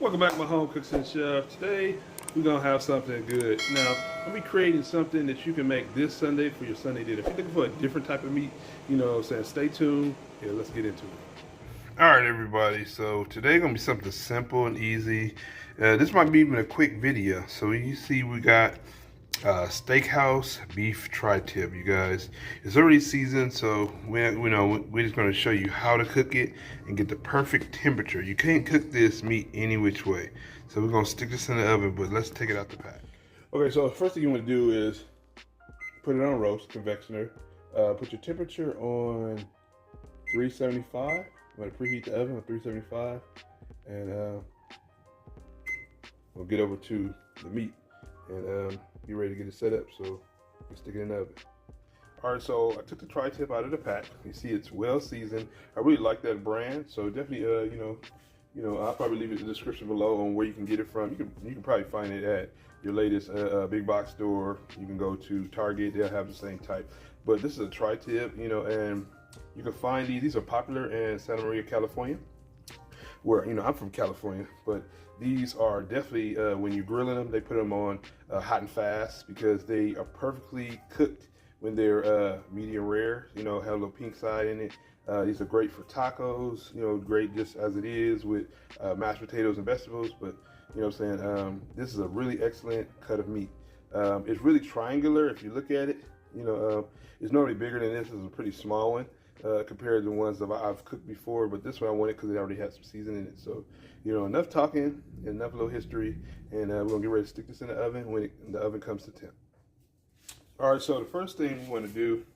Welcome back, my home cooks and chef. Today we're gonna have something good. Now I'll be creating something that you can make this Sunday for your Sunday dinner. If you're looking for a different type of meat, you know what I'm saying, stay tuned. Yeah, let's get into it. All right, everybody. So today gonna be something simple and easy. This might be even a quick video. So you see, we got steakhouse beef tri-tip, you guys. It's already seasoned, so we're just going to show you how to cook it and get the perfect temperature. You can't cook this meat any which way, so we're going to stick this in the oven, but let's take it out the pack. Okay, so the first thing you want to do is put it on roast convectioner. Put your temperature on 375. I'm going to preheat the oven on 375, and we'll get over to the meat and be ready to get it set up, so we stick it in the oven. All right, so I took the tri-tip out of the pack. You see it's well seasoned. I really like that brand, so definitely I'll probably leave it in the description below on where you can get it from. You can probably find it at your latest big box store. You can go to Target, they'll have the same type. But this is a tri-tip, and you can find these are popular in Santa Maria, California, where I'm from California, but these are definitely, when you're grilling them, they put them on hot and fast because they are perfectly cooked when they're medium rare, have a little pink side in it. These are great for tacos, great just as it is with mashed potatoes and vegetables, but this is a really excellent cut of meat. It's really triangular if you look at it. It's normally bigger than this. This is a pretty small one. Compared to the ones that I've cooked before, but this one I wanted because it already had some seasoning in it. So, enough talking, enough little history, and we're gonna get ready to stick this in the oven when the oven comes to temp. All right, so the first thing we want to do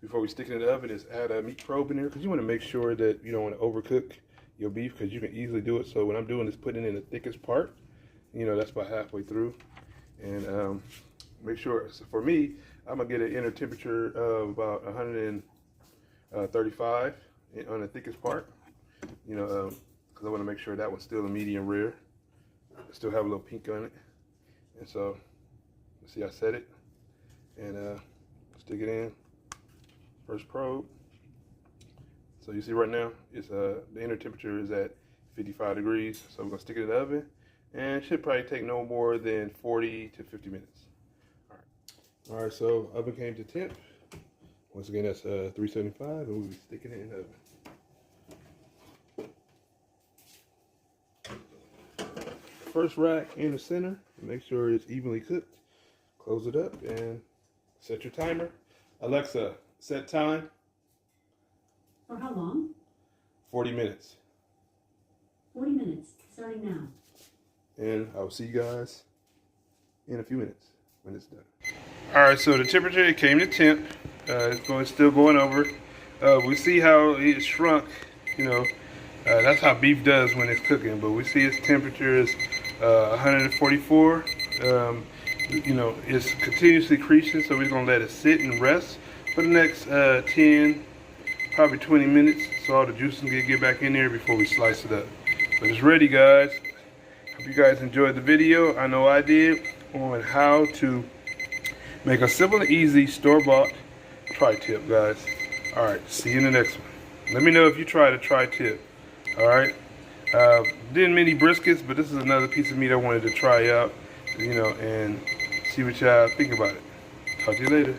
before we stick it in the oven is add a meat probe in there, because you want to make sure that you don't want to overcook your beef, because you can easily do it. So what I'm doing is putting it in the thickest part, that's about halfway through, and make sure. So for me, I'm gonna get an inner temperature of about 135 on the thickest part, because I want to make sure that one's still a medium rare. Still have a little pink on it. And so, let's see, I set it and stick it in. First probe. So you see right now, it's the inner temperature is at 55 degrees. So we're gonna stick it in the oven, and it should probably take no more than 40 to 50 minutes. All right, so oven came to temp. Once again, that's 375, and we'll be sticking it in the oven. First rack in the center, make sure it's evenly cooked. Close it up and set your timer. Alexa, set time. For how long? 40 minutes. 40 minutes, starting now. And I will see you guys in a few minutes when it's done. All right, so the temperature, it came to temp. It's still going over. We see how it shrunk, that's how beef does when it's cooking, but we see its temperature is 144. It's continuously increasing, so we're gonna let it sit and rest for the next 10, probably 20 minutes, so all the juices can get back in there before we slice it up. But it's ready, guys. Hope you guys enjoyed the video. I know I did, on how to make a simple and easy store-bought tri-tip, guys. All right, see you in the next one. Let me know if you try the tri-tip. All right, did many briskets, but this is another piece of meat I wanted to try out, and see what y'all think about it. Talk to you later.